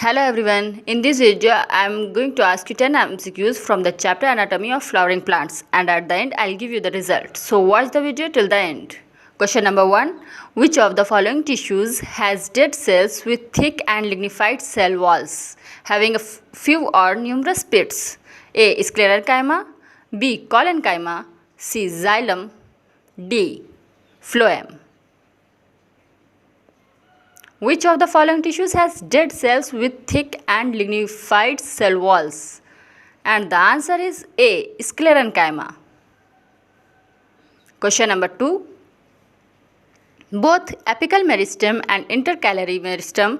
Hello everyone, in this video I am going to ask you 10 MCQs from the chapter Anatomy of Flowering Plants, and at the end I will give you the result. So watch the video till the end. Question number 1. Which of the following tissues has dead cells with thick and lignified cell walls having a few or numerous pits? A. Sclerenchyma, B. Collenchyma, C. Xylem, D. Phloem. Which of the following tissues has dead cells with thick and lignified cell walls? And the answer is A. Sclerenchyma. Question number 2. Both apical meristem and intercalary meristem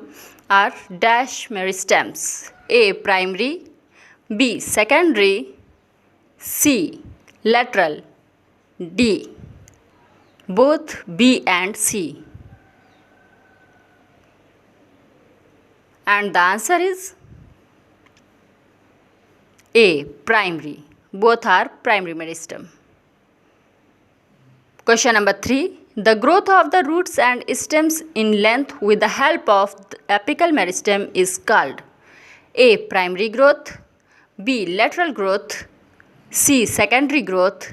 are dash meristems. A. Primary, B. Secondary, C. Lateral, D. Both B and C. And the answer is A. Primary. Both are primary meristem. Question number 3. The growth of the roots and stems in length with the help of the apical meristem is called A. Primary growth, B. Lateral growth, C. Secondary growth,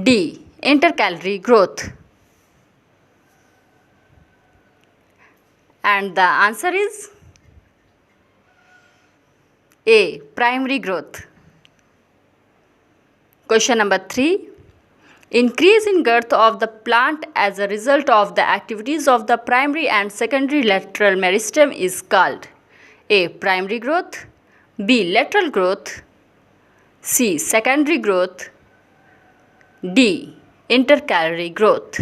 D. Intercalary growth. And the answer is A. Primary growth. Question number 3. Increase in girth of the plant as a result of the activities of the primary and secondary lateral meristem is called A. Primary growth, B. Lateral growth, C. Secondary growth, D. Intercalary growth.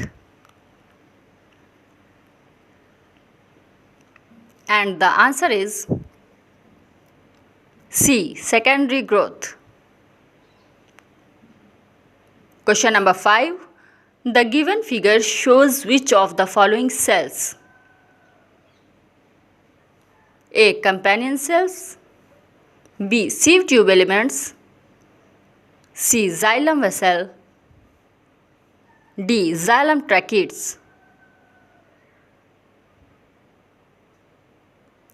And the answer is C. Secondary growth. Question number 5. The given figure shows which of the following cells? A. Companion cells, B. Sieve tube elements, C. Xylem vessel, D. Xylem tracheids.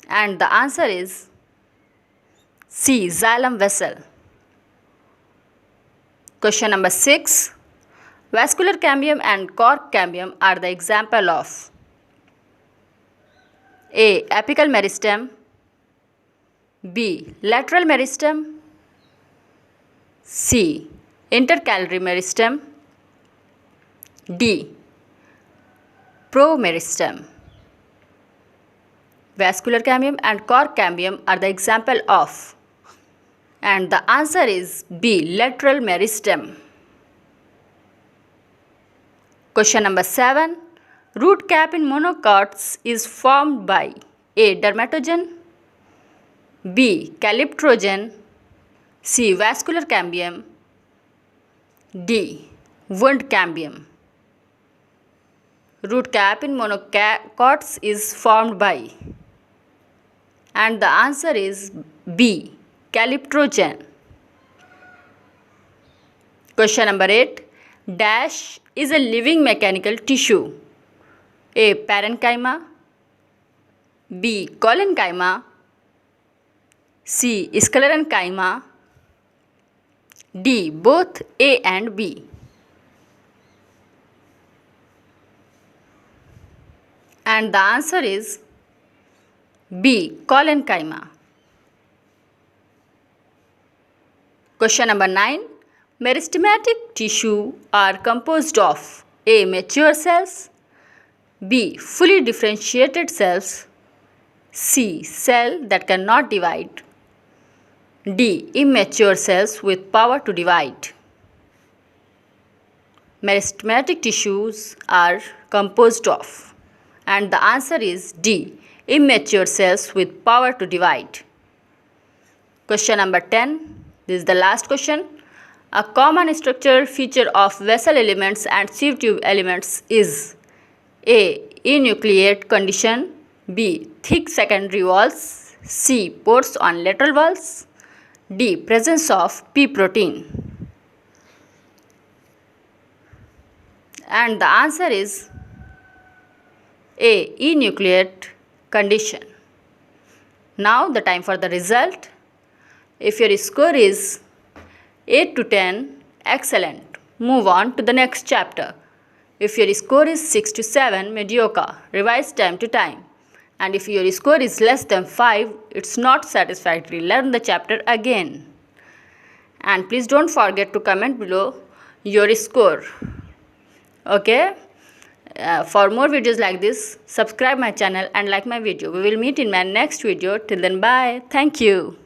And the answer is C. Xylem vessel. Question number 6. Vascular cambium and cork cambium are the example of A. Apical meristem, B. Lateral meristem, C. Intercalary meristem, D. Promeristem. Vascular cambium and cork cambium are the example of, and the answer is B. Lateral meristem. Question number 7. Root cap in monocots is formed by A. Dermatogen, B. Calyptrogen, C. Vascular cambium, D. Wound cambium. Root cap in monocots is formed by, and the answer is B. Calyptrogen. Question number 8. Dash is a living mechanical tissue. A. Parenchyma, B. Collenchyma, C. Sclerenchyma, D. Both A and B. And the answer is B. Collenchyma. Question number 9. Meristematic tissue are composed of A. Mature cells, B. Fully differentiated cells, C. Cell that cannot divide, D. Immature cells with power to divide. Meristematic tissues are composed of, and the answer is D. Immature cells with power to divide. Question number 10. This is the last question. A common structural feature of vessel elements and sieve tube elements is A. Enucleate condition, B. Thick secondary walls, C. Pores on lateral walls, D. Presence of P protein. And the answer is A. Enucleate condition. Now the time for the result. If your score is 8 to 10, excellent. Move on to the next chapter. If your score is 6 to 7, mediocre. Revise time to time. And if your score is less than 5, it's not satisfactory. Learn the chapter again. And please don't forget to comment below your score. Okay? For more videos like this, subscribe my channel and like my video. We will meet in my next video. Till then, bye. Thank you.